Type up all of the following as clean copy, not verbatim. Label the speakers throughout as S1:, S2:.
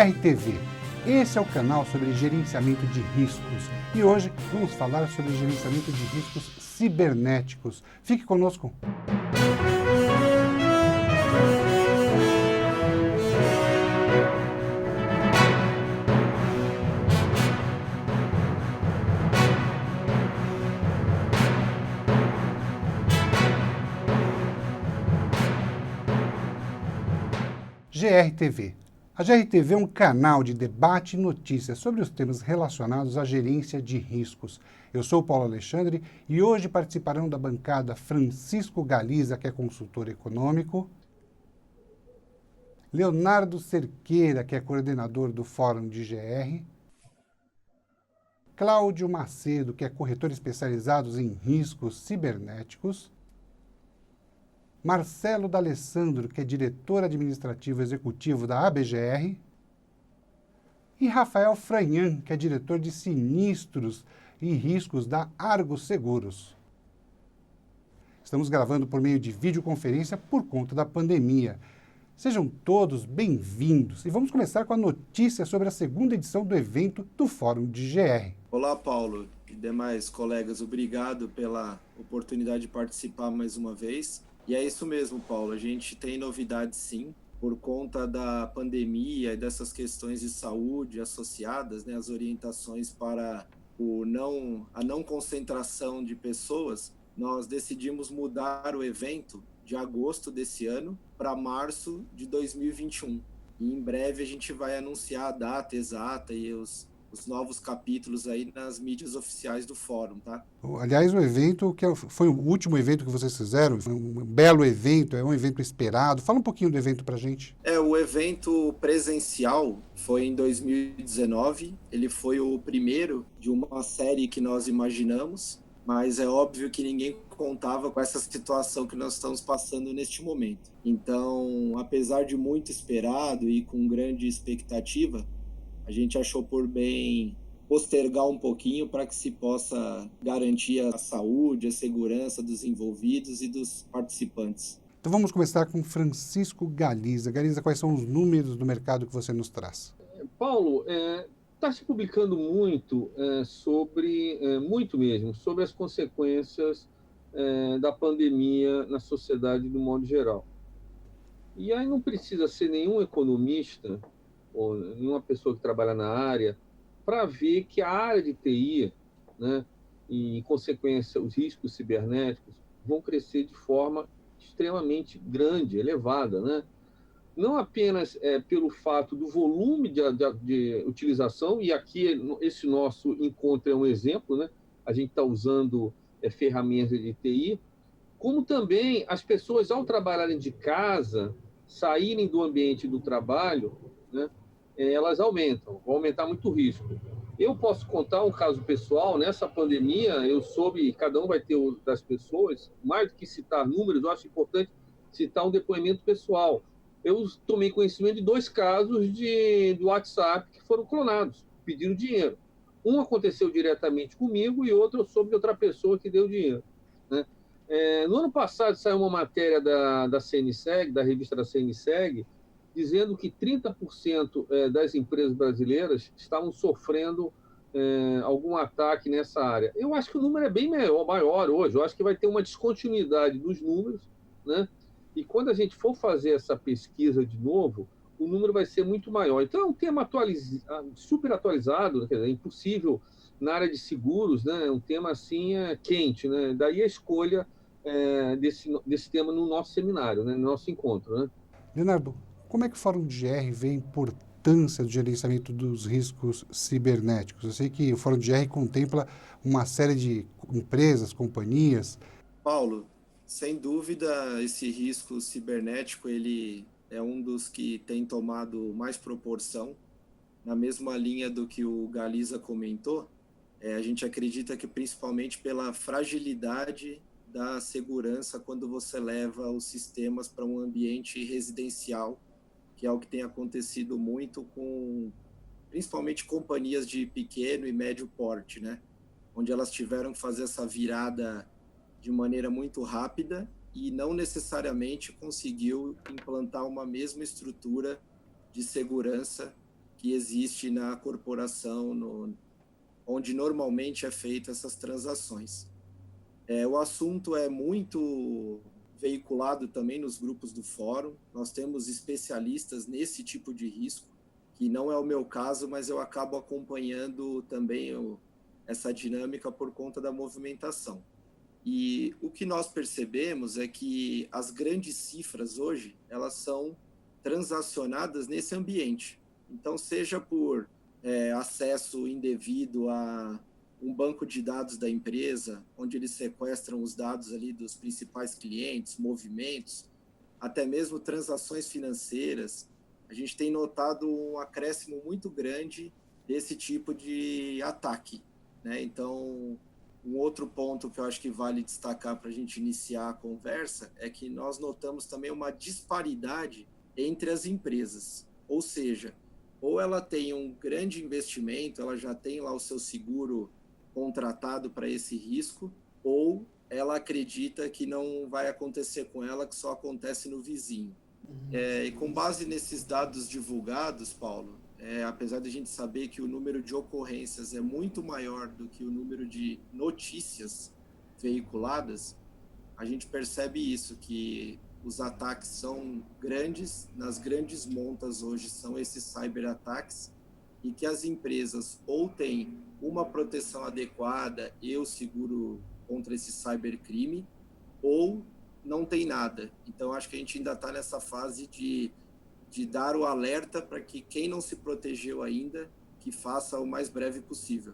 S1: GRTV. Esse é o canal sobre gerenciamento de riscos e hoje vamos falar sobre gerenciamento de riscos cibernéticos. Fique conosco. GRTV. A GRTV é um canal de debate e notícias sobre os temas relacionados à gerência de riscos. Eu sou o Paulo Alexandre e hoje participarão da bancada Francisco Galiza, que é consultor econômico, Leonardo Cerqueira, que é coordenador do Fórum de GR, Cláudio Macedo, que é corretor especializado em riscos cibernéticos, Marcelo D'Alessandro, que é diretor administrativo executivo da ABGR, e Rafael Franhan, que é diretor de sinistros e riscos da Argos Seguros. Estamos gravando por meio de videoconferência por conta da pandemia. Sejam todos bem-vindos e vamos começar com a notícia sobre a segunda edição do evento do Fórum de GR.
S2: Olá, Paulo e demais colegas, obrigado pela oportunidade de participar mais uma vez. E é isso mesmo, Paulo, a gente tem novidades sim, por conta da pandemia e dessas questões de saúde associadas, né, as orientações para a não concentração de pessoas, nós decidimos mudar o evento de agosto desse ano para março de 2021. E em breve a gente vai anunciar a data exata e os novos capítulos aí nas mídias oficiais do fórum, tá?
S1: Aliás, o evento, foi o último evento que vocês fizeram, foi um belo evento, é um evento esperado. Fala um pouquinho do evento pra gente.
S2: O evento presencial foi em 2019, ele foi o primeiro de uma série que nós imaginamos, mas é óbvio que ninguém contava com essa situação que nós estamos passando neste momento. Então, apesar de muito esperado e com grande expectativa, a gente achou por bem postergar um pouquinho para que se possa garantir a saúde, a segurança dos envolvidos e dos participantes.
S1: Então vamos começar com Francisco Galiza. Galiza, quais são os números do mercado que você nos traz?
S3: Paulo, está se publicando muito sobre as consequências da pandemia na sociedade do modo geral. E aí não precisa ser nenhum economista ou nenhuma pessoa que trabalha na área para ver que a área de TI, né, e, em consequência, os riscos cibernéticos vão crescer de forma extremamente grande, elevada, né? Não apenas pelo fato do volume de utilização, e aqui esse nosso encontro é um exemplo, né? A gente está usando ferramentas de TI, como também as pessoas, ao trabalharem de casa, saírem do ambiente do trabalho, né, elas vão aumentar muito o risco. Eu posso contar um caso pessoal. Nessa pandemia, eu soube, cada um vai ter das pessoas, mais do que citar números, eu acho importante citar um depoimento pessoal. Eu tomei conhecimento de 2 casos do WhatsApp que foram clonados, pedindo dinheiro. Um aconteceu diretamente comigo e outro eu soube de outra pessoa que deu dinheiro, né? No ano passado saiu uma matéria da CNSEG, da revista da CNSEG, dizendo que 30% das empresas brasileiras estavam sofrendo algum ataque nessa área. Eu acho que o número é bem maior hoje. Eu acho que vai ter uma descontinuidade dos números, né? E quando a gente for fazer essa pesquisa de novo, o número vai ser muito maior. Então, é um tema super atualizado, quer dizer, é impossível na área de seguros, né? É um tema assim quente, né? Daí a escolha desse tema no nosso seminário, né? No nosso encontro, né?
S1: Leonardo, como é que o Fórum de GR vê a importância do gerenciamento dos riscos cibernéticos? Eu sei que o Fórum de GR contempla uma série de empresas, companhias.
S2: Paulo, sem dúvida, esse risco cibernético ele é um dos que tem tomado mais proporção. Na mesma linha do que o Galiza comentou, a gente acredita que principalmente pela fragilidade da segurança quando você leva os sistemas para um ambiente residencial, que é o que tem acontecido muito com, principalmente, companhias de pequeno e médio porte, né? Onde elas tiveram que fazer essa virada de maneira muito rápida e não necessariamente conseguiu implantar uma mesma estrutura de segurança que existe na corporação, onde normalmente é feita essas transações. O assunto é muito veiculado também nos grupos do fórum. Nós temos especialistas nesse tipo de risco, que não é o meu caso, mas eu acabo acompanhando também essa dinâmica por conta da movimentação. E o que nós percebemos é que as grandes cifras hoje, elas são transacionadas nesse ambiente. Então, seja por acesso indevido a um banco de dados da empresa, onde eles sequestram os dados ali dos principais clientes, movimentos, até mesmo transações financeiras, a gente tem notado um acréscimo muito grande desse tipo de ataque, né? Então, um outro ponto que eu acho que vale destacar para a gente iniciar a conversa é que nós notamos também uma disparidade entre as empresas, ou seja, ou ela tem um grande investimento, ela já tem lá o seu seguro contratado para esse risco, ou ela acredita que não vai acontecer com ela, que só acontece no vizinho. E com base nesses dados divulgados, Paulo, apesar de a gente saber que o número de ocorrências é muito maior do que o número de notícias veiculadas, a gente percebe isso, que os ataques são grandes, nas grandes montas hoje são esses cyberataques, e que as empresas ou têm uma proteção adequada e o seguro contra esse cybercrime, ou não tem nada. Então, acho que a gente ainda está nessa fase de dar o alerta para que quem não se protegeu ainda, que faça o mais breve possível.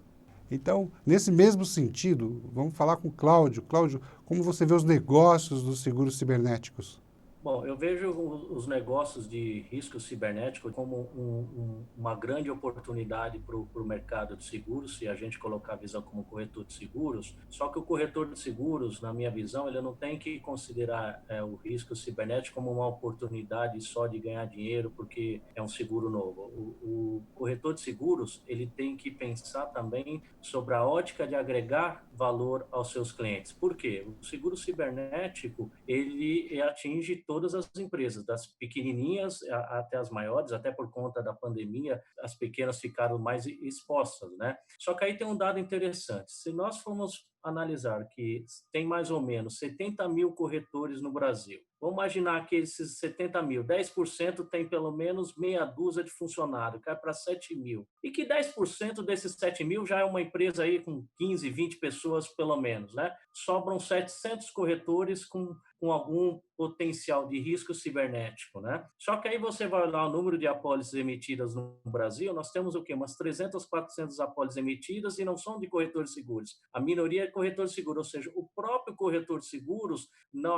S1: Então, nesse mesmo sentido, vamos falar com o Cláudio. Cláudio, como você vê os negócios dos seguros cibernéticos?
S4: Bom, eu vejo os negócios de risco cibernético como uma grande oportunidade para o mercado de seguros, se a gente colocar a visão como corretor de seguros. Só que o corretor de seguros, na minha visão, ele não tem que considerar o risco cibernético como uma oportunidade só de ganhar dinheiro porque é um seguro novo. O corretor de seguros, ele tem que pensar também sobre a ótica de agregar valor aos seus clientes. Por quê? O seguro cibernético, ele atinge todas as empresas, das pequenininhas até as maiores, até por conta da pandemia, as pequenas ficaram mais expostas, né? Só que aí tem um dado interessante. Se nós formos analisar que tem mais ou menos 70 mil corretores no Brasil, vamos imaginar que esses 70 mil, 10% tem pelo menos meia dúzia de funcionários, cai para 7 mil. E que 10% desses 7 mil já é uma empresa aí com 15, 20 pessoas pelo menos, né? Sobram 700 corretores com algum potencial de risco cibernético, né? Só que aí você vai olhar o número de apólices emitidas no Brasil, nós temos o quê? Umas 300, 400 apólices emitidas e não são de corretores de seguros. A minoria é corretor de seguros, ou seja, o próprio corretor de seguros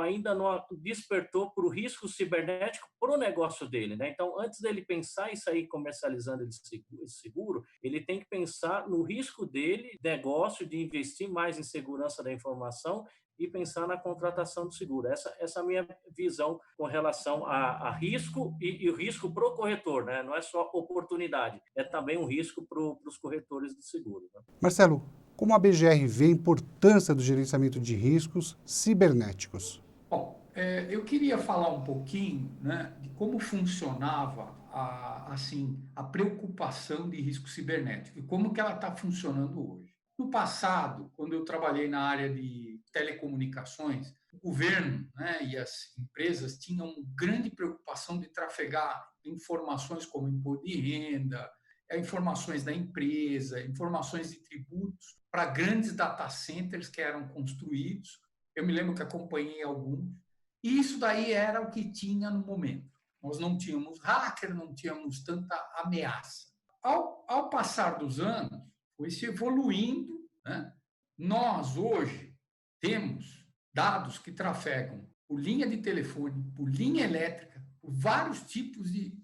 S4: ainda não despertou para o risco cibernético para o negócio dele, né? Então, antes dele pensar em sair comercializando esse seguro, ele tem que pensar no risco dele, negócio, de investir mais em segurança da informação e pensar na contratação do seguro. Essa é a minha visão com relação a risco e o risco para o corretor, né? Não é só oportunidade, é também um risco para os corretores de seguro. Né?
S1: Marcelo, como a BGR vê a importância do gerenciamento de riscos cibernéticos?
S5: Bom, eu queria falar um pouquinho, né, de como funcionava a preocupação de risco cibernético e como que ela está funcionando hoje. No passado, quando eu trabalhei na área de telecomunicações, o governo, né, e as empresas tinham grande preocupação de trafegar informações como imposto de renda, informações da empresa, informações de tributos para grandes data centers que eram construídos. Eu me lembro que acompanhei alguns. E isso daí era o que tinha no momento. Nós não tínhamos hacker, não tínhamos tanta ameaça. Ao passar dos anos, foi se evoluindo, né? Nós, hoje, temos dados que trafegam por linha de telefone, por linha elétrica, por vários tipos de...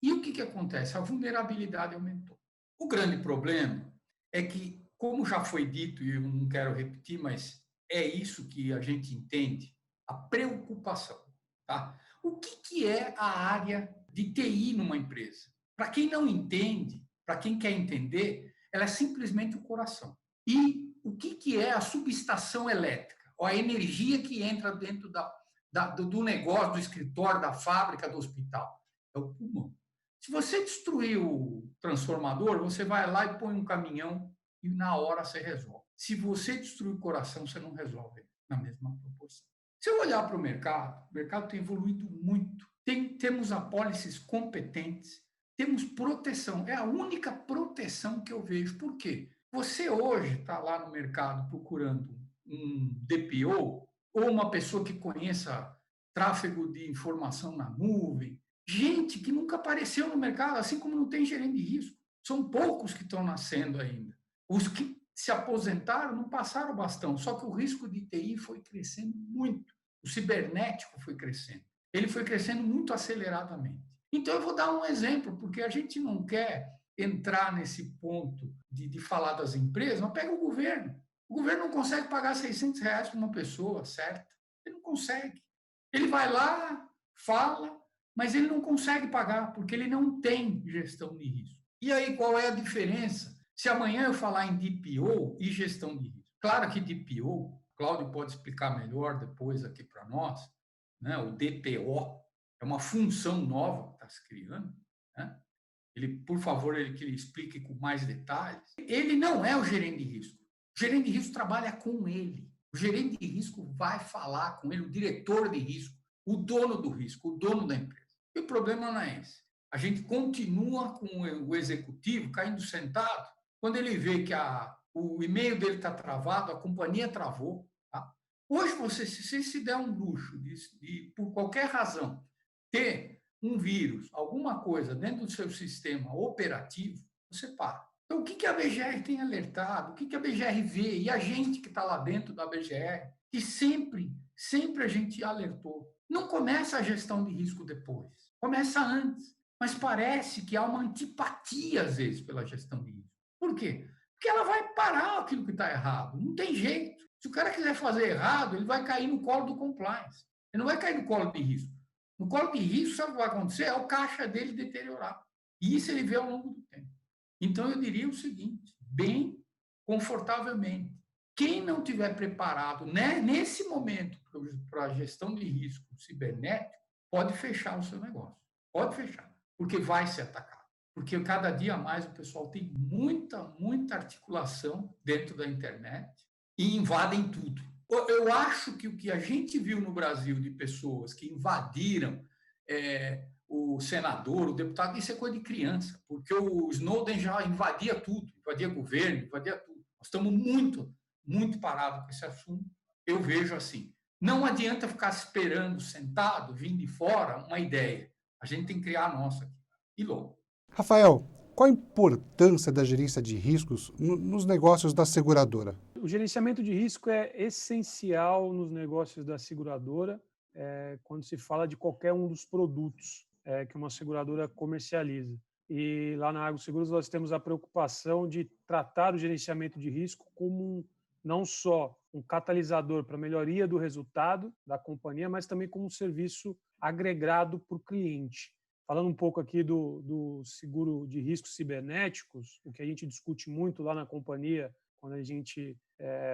S5: E o que acontece? A vulnerabilidade aumentou. O grande problema é que, como já foi dito, e eu não quero repetir, mas é isso que a gente entende, a preocupação. Tá? O que é a área de TI numa empresa? Para quem não entende, para quem quer entender, ela é simplesmente o coração. E o que é a subestação elétrica? Ou a energia que entra dentro do negócio, do escritório, da fábrica, do hospital? É o pulmão. Se Se você destruir o transformador, você vai lá e põe um caminhão e na hora você resolve. Se você destruir o coração, você não resolve na mesma proporção. Se eu olhar para o mercado tem evoluído muito. Temos apólices competentes, temos proteção. É a única proteção que eu vejo. Por quê? Você hoje está lá no mercado procurando um DPO ou uma pessoa que conheça tráfego de informação na nuvem, gente que nunca apareceu no mercado, assim como não tem gerente de risco. São poucos que estão nascendo ainda. Os que se aposentaram não passaram o bastão, só que o risco de TI foi crescendo muito. O cibernético foi crescendo. Ele foi crescendo muito aceleradamente. Então, eu vou dar um exemplo, porque a gente não quer entrar nesse ponto de falar das empresas, mas pega o governo. O governo não consegue pagar R$ 600 para uma pessoa, certo? Ele não consegue. Ele vai lá, fala, mas ele não consegue pagar, porque ele não tem gestão de risco. E aí, qual é a diferença? Se amanhã eu falar em DPO e gestão de risco. Claro que DPO, o Cláudio pode explicar melhor depois aqui para nós, né? O DPO é uma função nova que está se criando, né? Por favor, que ele explique com mais detalhes. Ele não é o gerente de risco. O gerente de risco trabalha com ele. O gerente de risco vai falar com ele, o diretor de risco, o dono do risco, o dono da empresa. E o problema não é esse. A gente continua com o executivo caindo sentado quando ele vê que o e-mail dele está travado, a companhia travou. Tá? Hoje, se se der um luxo por qualquer razão, ter um vírus, alguma coisa dentro do seu sistema operativo, você para. Então, o que a BGR tem alertado? O que a BGR vê? E a gente que está lá dentro da BGR, que sempre a gente alertou. Não começa a gestão de risco depois, começa antes. Mas parece que há uma antipatia, às vezes, pela gestão de risco. Por quê? Porque ela vai parar aquilo que está errado. Não tem jeito. Se o cara quiser fazer errado, ele vai cair no colo do compliance. Ele não vai cair no colo de risco. No colo de risco, sabe o que vai acontecer? É o caixa dele deteriorar. E isso ele vê ao longo do tempo. Então, eu diria o seguinte, bem confortavelmente, quem não tiver preparado, né, nesse momento para a gestão de risco cibernético, pode fechar o seu negócio. Pode fechar, porque vai ser atacado. Porque cada dia mais o pessoal tem muita articulação dentro da internet e invadem tudo. Eu acho que o que a gente viu no Brasil de pessoas que invadiram o senador, o deputado, isso é coisa de criança, porque o Snowden já invadia tudo, invadia governo, invadia tudo. Nós estamos muito parados com esse assunto. Eu vejo assim, não adianta ficar esperando, sentado, vindo de fora, uma ideia. A gente tem que criar a nossa aqui. E logo.
S1: Rafael, qual a importância da gerência de riscos nos negócios da seguradora?
S6: O gerenciamento de risco é essencial nos negócios da seguradora, quando se fala de qualquer um dos produtos que uma seguradora comercializa. E lá na AgroSeguros nós temos a preocupação de tratar o gerenciamento de risco como não só um catalisador para a melhoria do resultado da companhia, mas também como um serviço agregado para o cliente. Falando um pouco aqui do seguro de riscos cibernéticos, o que a gente discute muito lá na companhia, quando a gente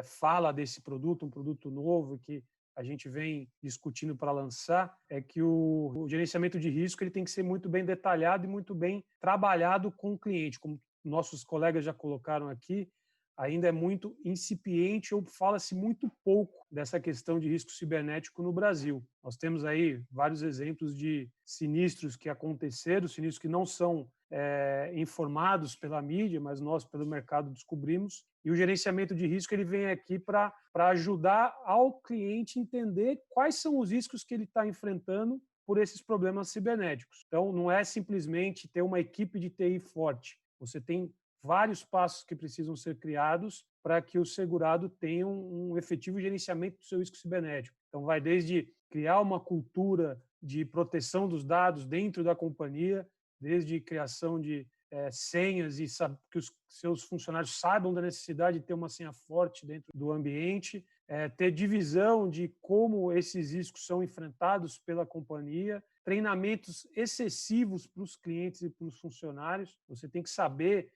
S6: fala desse produto, um produto novo que a gente vem discutindo para lançar, é que o gerenciamento de risco ele tem que ser muito bem detalhado e muito bem trabalhado com o cliente. Como nossos colegas já colocaram aqui, ainda é muito incipiente ou fala-se muito pouco dessa questão de risco cibernético no Brasil. Nós temos aí vários exemplos de sinistros que aconteceram, sinistros que não são informados pela mídia, mas nós, pelo mercado, descobrimos. E o gerenciamento de risco ele vem aqui para ajudar ao cliente entender quais são os riscos que ele está enfrentando por esses problemas cibernéticos. Então, não é simplesmente ter uma equipe de TI forte. Você tem vários passos que precisam ser criados para que o segurado tenha um efetivo gerenciamento do seu risco cibernético. Então, vai desde criar uma cultura de proteção dos dados dentro da companhia, desde criação de senhas e que os seus funcionários saibam da necessidade de ter uma senha forte dentro do ambiente, ter divisão de como esses riscos são enfrentados pela companhia, treinamentos excessivos para os clientes e para os funcionários. Você tem que saber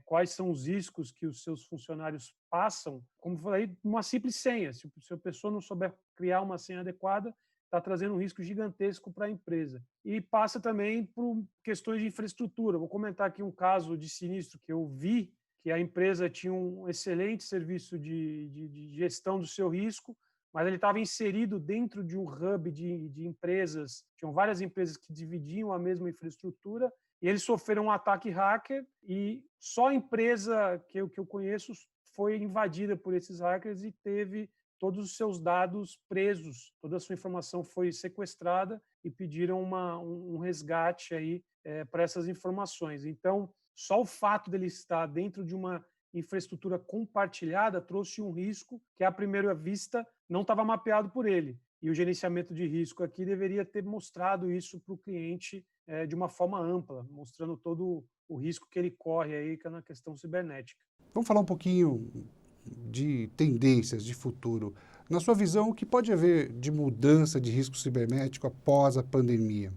S6: quais são os riscos que os seus funcionários passam, como falei, uma simples senha. Se a pessoa não souber criar uma senha adequada, está trazendo um risco gigantesco para a empresa. E passa também por questões de infraestrutura. Vou comentar aqui um caso de sinistro que eu vi, que a empresa tinha um excelente serviço de gestão do seu risco, mas ele estava inserido dentro de um hub de empresas, tinham várias empresas que dividiam a mesma infraestrutura, e eles sofreram um ataque hacker, e só a empresa que eu conheço foi invadida por esses hackers e teve todos os seus dados presos, toda a sua informação foi sequestrada e pediram um resgate aí para essas informações. Então, só o fato dele estar dentro de uma infraestrutura compartilhada trouxe um risco que, à primeira vista, não estava mapeado por ele. E o gerenciamento de risco aqui deveria ter mostrado isso para o cliente de uma forma ampla, mostrando todo o risco que ele corre aí na questão cibernética.
S1: Vamos falar um pouquinho de tendências de futuro. Na sua visão, o que pode haver de mudança de risco cibernético após a pandemia?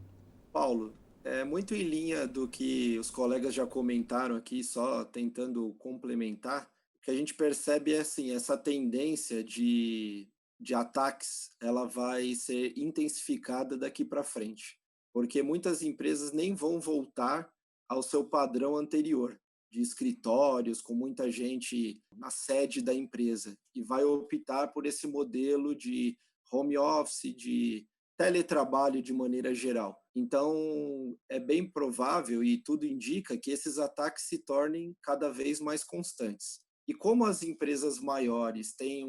S2: Paulo, é muito em linha do que os colegas já comentaram aqui, só tentando complementar, o que a gente percebe é assim, essa tendência de ataques, ela vai ser intensificada daqui para frente, porque muitas empresas nem vão voltar ao seu padrão anterior, de escritórios, com muita gente na sede da empresa, e vai optar por esse modelo de home office, de teletrabalho de maneira geral. Então, é bem provável e tudo indica que esses ataques se tornem cada vez mais constantes. E como as empresas maiores têm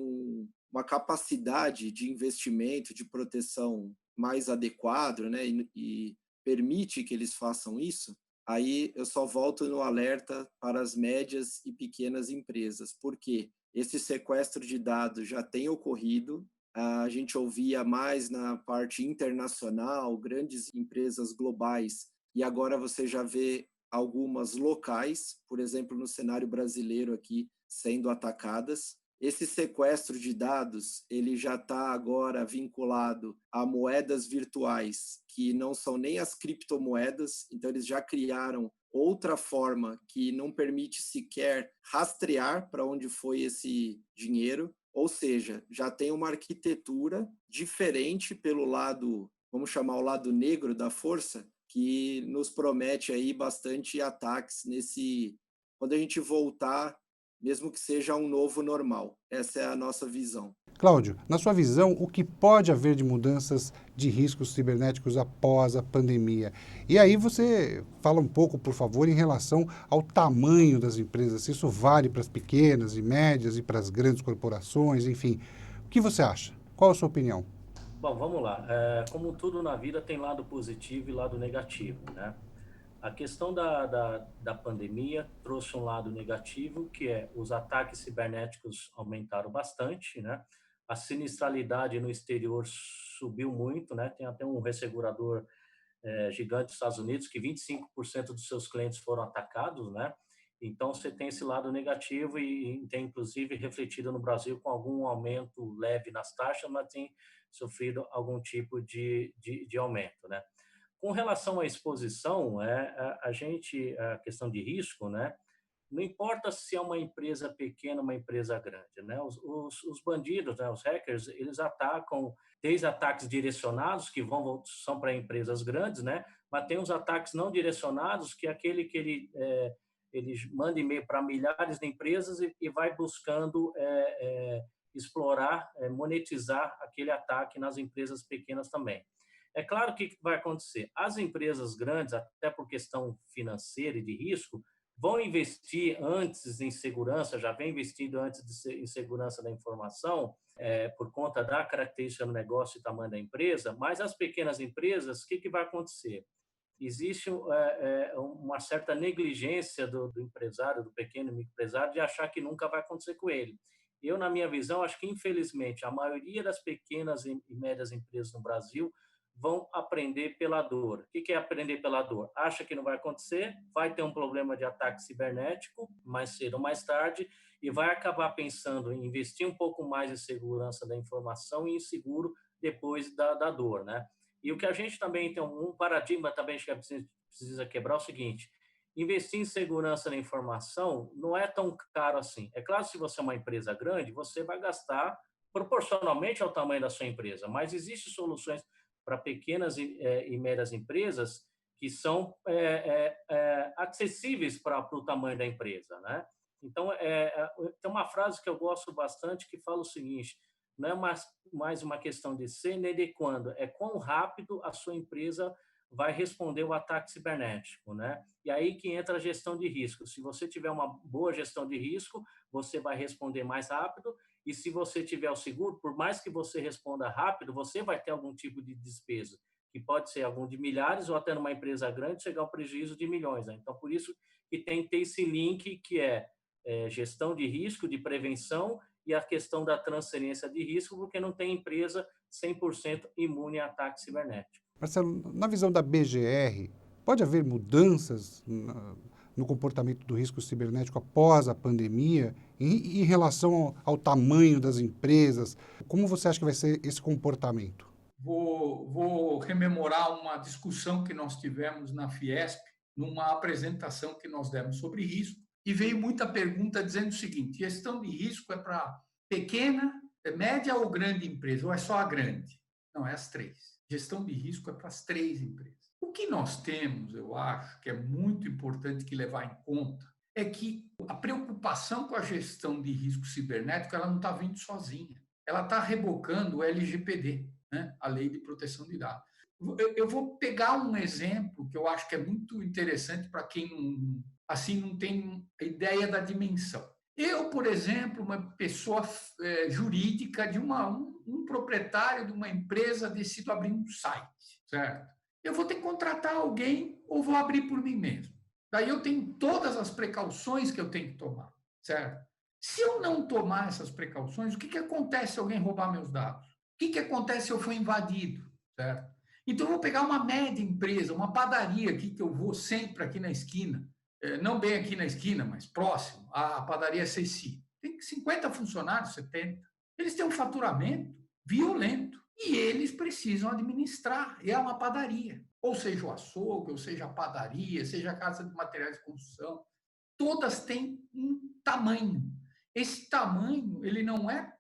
S2: uma capacidade de investimento, de proteção mais adequado, né, e permite que eles façam isso, aí eu só volto no alerta para as médias e pequenas empresas, porque esse sequestro de dados já tem ocorrido. A gente ouvia mais na parte internacional, grandes empresas globais, e agora você já vê algumas locais, por exemplo, no cenário brasileiro aqui, sendo atacadas. Esse sequestro de dados, ele já está agora vinculado a moedas virtuais, que não são nem as criptomoedas, então eles já criaram outra forma que não permite sequer rastrear para onde foi esse dinheiro. Ou seja, já tem uma arquitetura diferente pelo lado, vamos chamar o lado negro da força, que nos promete aí bastante ataques quando a gente voltar, mesmo que seja um novo normal. Essa é a nossa visão.
S1: Cláudio, na sua visão, o que pode haver de mudanças de riscos cibernéticos após a pandemia? E aí você fala um pouco, por favor, em relação ao tamanho das empresas, se isso vale para as pequenas e médias e para as grandes corporações, enfim. O que você acha? Qual a sua opinião?
S4: Bom, vamos lá. Como tudo na vida tem lado positivo e lado negativo, né? A questão da pandemia trouxe um lado negativo, que é os ataques cibernéticos aumentaram bastante, né? A sinistralidade no exterior subiu muito, né? Tem até um ressegurador gigante dos Estados Unidos que 25% dos seus clientes foram atacados, né? Então, você tem esse lado negativo e tem, inclusive, refletido no Brasil com algum aumento leve nas taxas, mas tem sofrido algum tipo de aumento, né? Com relação à exposição, a questão de risco, né? Não importa se é uma empresa pequena ou uma empresa grande, né? Os bandidos, né? Os hackers, eles atacam desde ataques direcionados, que são para empresas grandes, né? Mas tem os ataques não direcionados, que é aquele que ele manda e-mail para milhares de empresas e vai buscando explorar, monetizar aquele ataque nas empresas pequenas também. É claro que o que vai acontecer? As empresas grandes, até por questão financeira e de risco, vão investir antes em segurança, já vem investindo antes em segurança da informação, por conta da característica do negócio e tamanho da empresa, mas as pequenas empresas, o que vai acontecer? Existe uma certa negligência do empresário, do pequeno microempresário, de achar que nunca vai acontecer com ele. Eu, na minha visão, acho que, infelizmente, a maioria das pequenas e médias empresas no Brasil vão aprender pela dor. O que é aprender pela dor? Acha que não vai acontecer, vai ter um problema de ataque cibernético mais cedo ou mais tarde e vai acabar pensando em investir um pouco mais em segurança da informação e em seguro depois da dor, né? E o que a gente também tem um paradigma também que precisa quebrar é o seguinte: investir em segurança da informação não é tão caro assim. É claro, se você é uma empresa grande, você vai gastar proporcionalmente ao tamanho da sua empresa, mas existem soluções para pequenas e médias empresas que são acessíveis para o tamanho da empresa, né? Então, tem uma frase que eu gosto bastante que fala o seguinte: não é mais uma questão de ser nem de quando, é quão rápido a sua empresa vai responder o ataque cibernético, né? E aí que entra a gestão de risco. Se você tiver uma boa gestão de risco, você vai responder mais rápido, e se você tiver o seguro, por mais que você responda rápido, você vai ter algum tipo de despesa, que pode ser algum de milhares ou até numa empresa grande chegar ao prejuízo de milhões, né? Então, por isso que tem que ter esse link que é gestão de risco, de prevenção e a questão da transferência de risco, porque não tem empresa 100% imune a ataque cibernético.
S1: Marcelo, na visão da BGR, pode haver mudanças no comportamento do risco cibernético após a pandemia em relação ao tamanho das empresas? Como você acha que vai ser esse comportamento?
S5: Vou rememorar uma discussão que nós tivemos na Fiesp, numa apresentação que nós demos sobre risco, e veio muita pergunta dizendo o seguinte: gestão de risco é para pequena, média ou grande empresa, ou é só a grande? Não, é as três. Gestão de risco é para as três empresas. O que nós temos, eu acho, que é muito importante que levar em conta, é que a preocupação com a gestão de risco cibernético ela não está vindo sozinha. Ela está rebocando o LGPD, né? A Lei de Proteção de Dados. Eu vou pegar um exemplo que eu acho que é muito interessante para quem não tem ideia da dimensão. Eu, por exemplo, uma pessoa jurídica de um proprietário de uma empresa decido abrir um site, certo? Eu vou ter que contratar alguém ou vou abrir por mim mesmo. Daí eu tenho todas as precauções que eu tenho que tomar, certo? Se eu não tomar essas precauções, o que acontece se alguém roubar meus dados? O que acontece se eu for invadido, certo? Então, eu vou pegar uma média empresa, uma padaria aqui, que eu vou sempre aqui na esquina, não bem aqui na esquina, mas próximo, a padaria Ceci. Tem 50 funcionários, 70. Eles têm um faturamento violento e eles precisam administrar. É uma padaria. Ou seja, o açougue, ou seja, a padaria, seja a casa de materiais de construção. Todas têm um tamanho. Esse tamanho, ele não é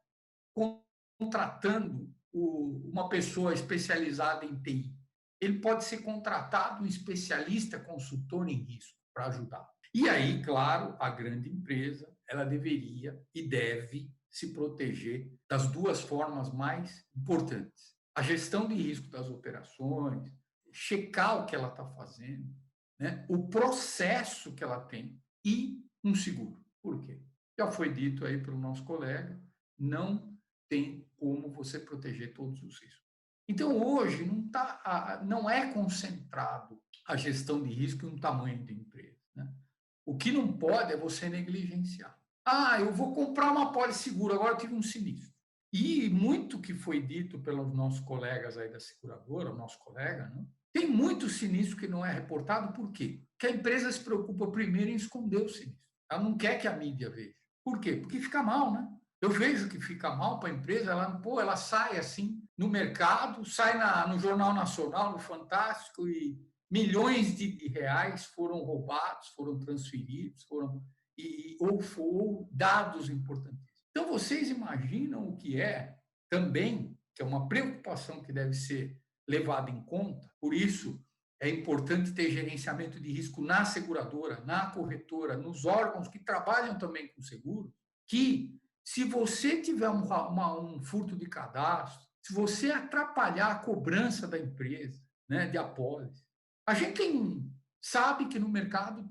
S5: contratando uma pessoa especializada em TI. Ele pode ser contratado um especialista consultor em risco para ajudar. E aí, claro, a grande empresa, ela deveria e deve se proteger das duas formas mais importantes. A gestão de risco das operações, checar o que ela está fazendo, né? O processo que ela tem e um seguro. Por quê? Já foi dito aí pelo nosso colega, não tem como você proteger todos os riscos. Então, hoje, não é concentrado a gestão de risco em um tamanho de empresa, né? O que não pode é você negligenciar. Eu vou comprar uma pólice segura, agora eu tive um sinistro. E muito que foi dito pelos nossos colegas aí da seguradora, o nosso colega, né? Tem muito sinistro que não é reportado, por quê? Porque a empresa se preocupa primeiro em esconder o sinistro. Ela não quer que a mídia veja. Por quê? Porque fica mal, né? Eu vejo que fica mal para a empresa, ela sai assim no mercado, sai no Jornal Nacional, no Fantástico, e milhões de reais foram roubados, foram transferidos, ou dados importantes. Então, vocês imaginam o que é também, que é uma preocupação que deve ser levada em conta, por isso é importante ter gerenciamento de risco na seguradora, na corretora, nos órgãos que trabalham também com seguro, que se você tiver um furto de cadastro, se você atrapalhar a cobrança da empresa, né, de apólice, a gente sabe que no mercado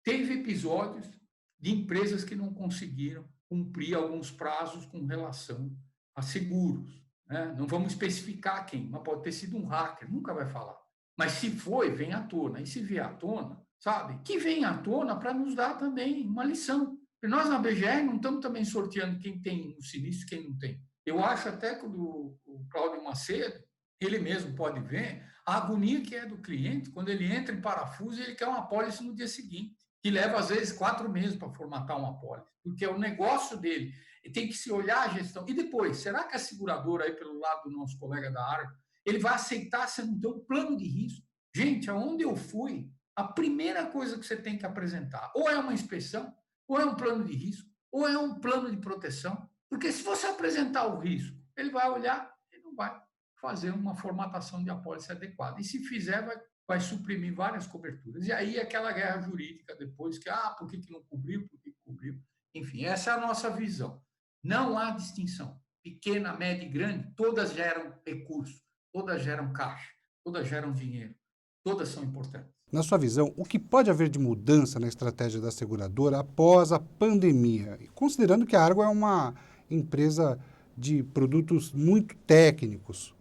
S5: teve episódios de empresas que não conseguiram cumprir alguns prazos com relação a seguros, né? Não vamos especificar quem, mas pode ter sido um hacker, nunca vai falar. Mas se foi, vem à tona. E se vier à tona, sabe? Que vem à tona para nos dar também uma lição. Porque nós, na BGR, não estamos também sorteando quem tem o sinistro e quem não tem. Eu acho até que o Cláudio Macedo, ele mesmo pode ver a agonia que é do cliente quando ele entra em parafuso e ele quer uma apólice no dia seguinte, que leva, às vezes, 4 meses para formatar uma apólice, porque é o negócio dele. Ele tem que se olhar a gestão. E depois, será que a seguradora, aí pelo lado do nosso colega da área, ele vai aceitar se não ter um plano de risco? Gente, aonde eu fui, a primeira coisa que você tem que apresentar ou é uma inspeção, ou é um plano de risco, ou é um plano de proteção. Porque se você apresentar o risco, ele vai olhar e não vai. fazer uma formatação de apólice adequada. E se fizer, vai suprimir várias coberturas. E aí aquela guerra jurídica depois, por que não cobriu, por que cobriu? Enfim, essa é a nossa visão. Não há distinção. Pequena, média e grande, todas geram recurso, todas geram caixa, todas geram dinheiro, todas são importantes.
S1: Na sua visão, o que pode haver de mudança na estratégia da seguradora após a pandemia? Considerando que a Argo é uma empresa de produtos muito técnicos.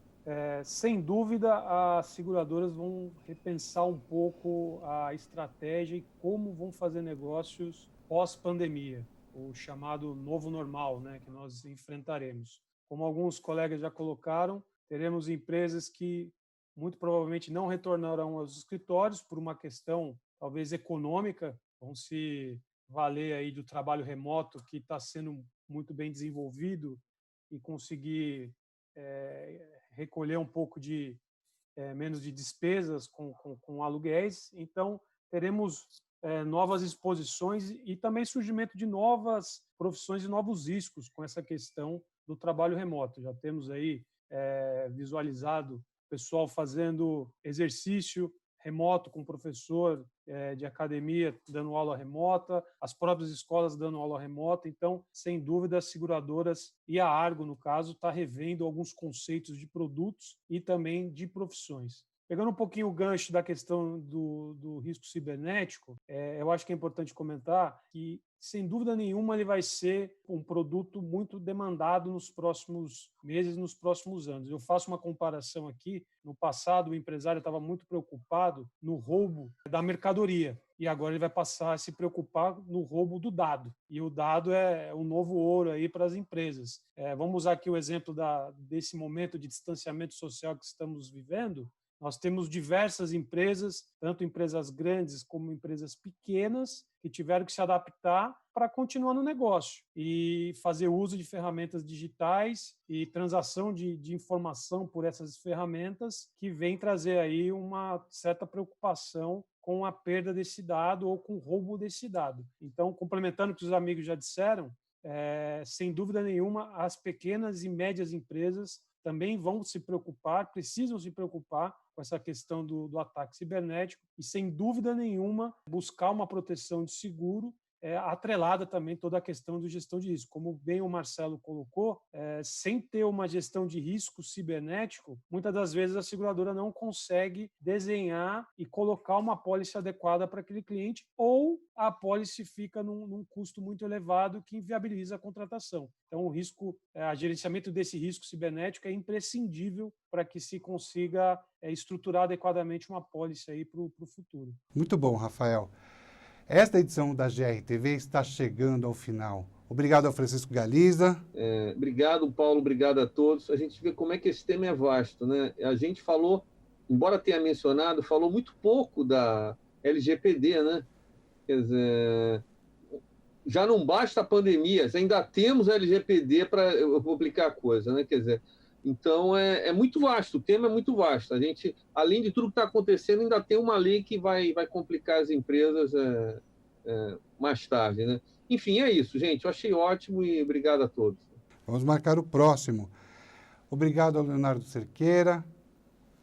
S6: Sem dúvida, as seguradoras vão repensar um pouco a estratégia e como vão fazer negócios pós-pandemia, o chamado novo normal, né, que nós enfrentaremos. Como alguns colegas já colocaram, teremos empresas que muito provavelmente não retornarão aos escritórios por uma questão talvez econômica, vão se valer aí do trabalho remoto que está sendo muito bem desenvolvido e conseguir recolher um pouco de menos de despesas com aluguéis. Então, teremos novas exposições e também surgimento de novas profissões e novos riscos com essa questão do trabalho remoto. Já temos aí visualizado o pessoal fazendo exercício remoto com o professor de academia dando aula remota, as próprias escolas dando aula remota. Então, sem dúvida, as seguradoras e a Argo, no caso, está revendo alguns conceitos de produtos e também de profissões. Pegando um pouquinho o gancho da questão do risco cibernético, eu acho que é importante comentar que, sem dúvida nenhuma, ele vai ser um produto muito demandado nos próximos meses, nos próximos anos. Eu faço uma comparação aqui. No passado, o empresário estava muito preocupado no roubo da mercadoria. E agora ele vai passar a se preocupar no roubo do dado. E o dado é um novo ouro aí para as empresas. Vamos usar aqui o exemplo desse momento de distanciamento social que estamos vivendo. Nós temos diversas empresas, tanto empresas grandes como empresas pequenas, que tiveram que se adaptar para continuar no negócio e fazer uso de ferramentas digitais e transação de informação por essas ferramentas, que vem trazer aí uma certa preocupação com a perda desse dado ou com o roubo desse dado. Então, complementando o que os amigos já disseram, sem dúvida nenhuma, as pequenas e médias empresas também vão se preocupar, precisam se preocupar com essa questão do ataque cibernético e, sem dúvida nenhuma, buscar uma proteção de seguro atrelada também toda a questão de gestão de risco. Como bem o Marcelo colocou, sem ter uma gestão de risco cibernético, muitas das vezes a seguradora não consegue desenhar e colocar uma apólice adequada para aquele cliente, ou a apólice fica num custo muito elevado que inviabiliza a contratação. Então, o gerenciamento desse risco cibernético é imprescindível para que se consiga estruturar adequadamente uma apólice aí para o futuro.
S1: Muito bom, Rafael. Esta edição da GRTV está chegando ao final. Obrigado ao Francisco Galiza.
S3: Obrigado, Paulo. Obrigado a todos. A gente vê como é que esse tema é vasto, né? A gente falou, embora tenha mencionado, falou muito pouco da LGPD, né? Quer dizer, já não basta a pandemia, ainda temos a LGPD para publicar a coisa, né? Quer dizer, então é muito vasto, o tema é muito vasto. A gente, além de tudo que está acontecendo, ainda tem uma lei que vai complicar as empresas mais tarde, né? Enfim, é isso, gente. Eu achei ótimo e obrigado a todos.
S1: Vamos marcar o próximo. Obrigado ao Leonardo Cerqueira.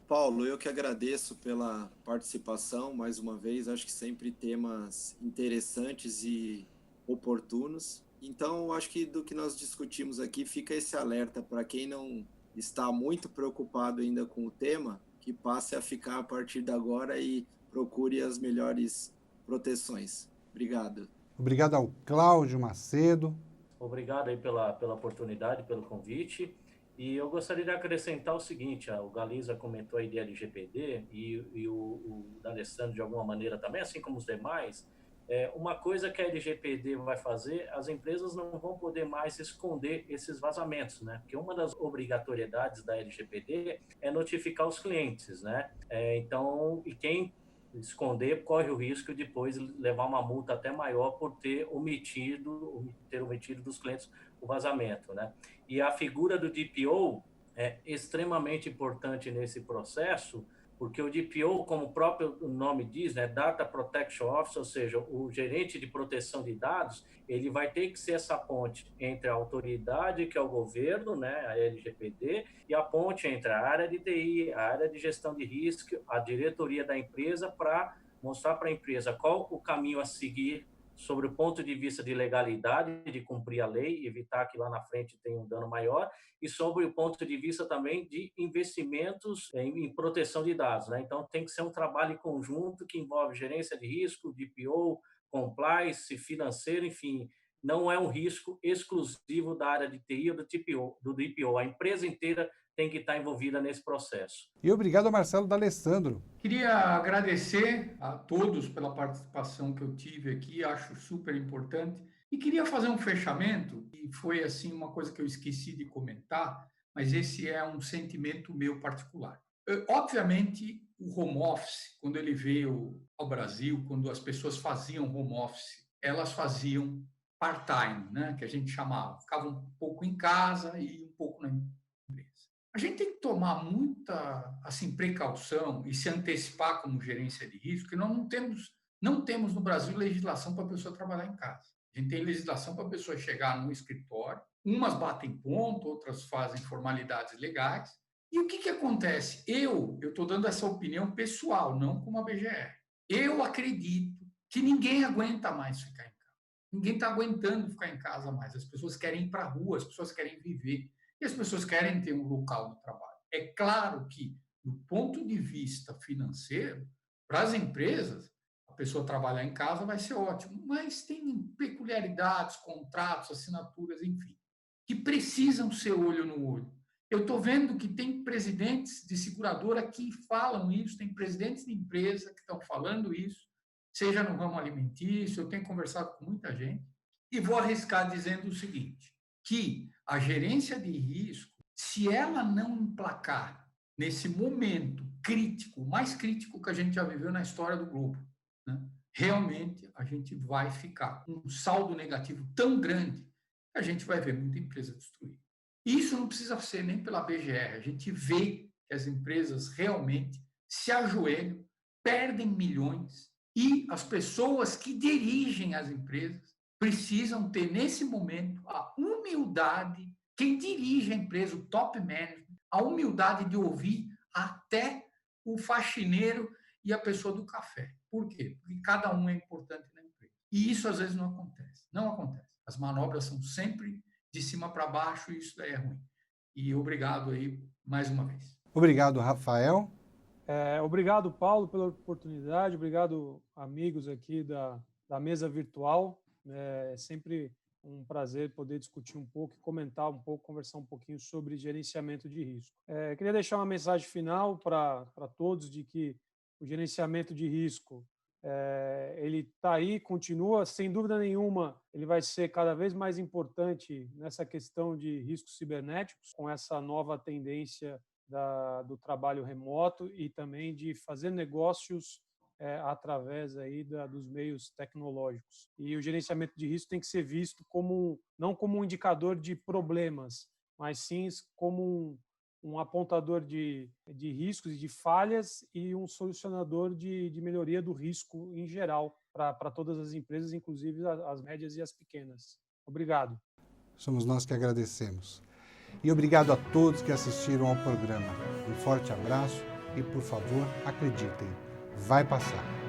S2: Paulo, eu que agradeço pela participação mais uma vez. Acho que sempre temas interessantes e oportunos. Então, acho que do que nós discutimos aqui fica esse alerta para quem não está muito preocupado ainda com o tema, que passe a ficar a partir de agora e procure as melhores proteções. Obrigado.
S1: Obrigado ao Cláudio Macedo.
S4: Obrigado aí pela oportunidade, pelo convite. E eu gostaria de acrescentar o seguinte: o Galiza comentou aí de LGPD e o D'Alessandro de alguma maneira também, assim como os demais. Uma coisa que a LGPD vai fazer, as empresas não vão poder mais esconder esses vazamentos, né? Porque uma das obrigatoriedades da LGPD é notificar os clientes, né? Então, e quem esconder corre o risco de depois levar uma multa até maior por ter omitido dos clientes o vazamento, né? E a figura do DPO é extremamente importante nesse processo, porque o DPO, como o próprio nome diz, né, Data Protection Officer, ou seja, o gerente de proteção de dados, ele vai ter que ser essa ponte entre a autoridade, que é o governo, né, a LGPD, e a ponte entre a área de TI, a área de gestão de risco, a diretoria da empresa, para mostrar para a empresa qual o caminho a seguir sobre o ponto de vista de legalidade, de cumprir a lei, evitar que lá na frente tenha um dano maior, e sobre o ponto de vista também de investimentos em proteção de dados, né? Então, tem que ser um trabalho conjunto que envolve gerência de risco, DPO, compliance, financeiro, enfim, não é um risco exclusivo da área de TI ou do DPO. A empresa inteira tem que estar envolvida nesse processo.
S1: E obrigado ao Marcelo D'Alessandro.
S5: Queria agradecer a todos pela participação que eu tive aqui, acho super importante. E queria fazer um fechamento, e foi assim uma coisa que eu esqueci de comentar, mas esse é um sentimento meu particular. Obviamente, o home office, quando ele veio ao Brasil, quando as pessoas faziam home office, elas faziam part-time, né, que a gente chamava. Ficavam um pouco em casa e um pouco na empresa. A gente tem que tomar muita assim, precaução e se antecipar como gerência de risco, que nós não temos no Brasil legislação para a pessoa trabalhar em casa. A gente tem legislação para a pessoa chegar no escritório, umas batem ponto, outras fazem formalidades legais. E o que acontece? Eu estou dando essa opinião pessoal, não como a BGR. Eu acredito que ninguém aguenta mais ficar em casa. Ninguém está aguentando ficar em casa mais. As pessoas querem ir para a rua, as pessoas querem viver. E as pessoas querem ter um local de trabalho. É claro que, do ponto de vista financeiro, para as empresas, a pessoa trabalhar em casa vai ser ótimo, mas tem peculiaridades, contratos, assinaturas, enfim, que precisam ser olho no olho. Eu estou vendo que tem presidentes de seguradora que falam isso, tem presidentes de empresa que estão falando isso, seja no ramo alimentício, eu tenho conversado com muita gente, e vou arriscar dizendo o seguinte, que a gerência de risco, se ela não emplacar nesse momento crítico, mais crítico que a gente já viveu na história do globo, né, realmente a gente vai ficar com um saldo negativo tão grande que a gente vai ver muita empresa destruída. E isso não precisa ser nem pela BGR, a gente vê que as empresas realmente se ajoelham, perdem milhões e as pessoas que dirigem as empresas precisam ter, nesse momento, a humildade, quem dirige a empresa, o top management, a humildade de ouvir até o faxineiro e a pessoa do café. Por quê? Porque cada um é importante na empresa. E isso, às vezes, não acontece. Não acontece. As manobras são sempre de cima para baixo e isso daí é ruim. E obrigado aí, mais uma vez.
S1: Obrigado, Rafael.
S6: Obrigado, Paulo, pela oportunidade. Obrigado, amigos aqui da mesa virtual. É sempre um prazer poder discutir um pouco, comentar um pouco, conversar um pouquinho sobre gerenciamento de risco. Queria deixar uma mensagem final para todos de que o gerenciamento de risco ele está aí, continua, sem dúvida nenhuma, ele vai ser cada vez mais importante nessa questão de riscos cibernéticos, com essa nova tendência do trabalho remoto e também de fazer negócios através aí dos meios tecnológicos. E o gerenciamento de risco tem que ser visto não como um indicador de problemas, mas sim como um apontador de riscos e de falhas e um solucionador de melhoria do risco em geral para todas as empresas, inclusive as médias e as pequenas. Obrigado.
S1: Somos nós que agradecemos. E obrigado a todos que assistiram ao programa. Um forte abraço e, por favor, acreditem, vai passar.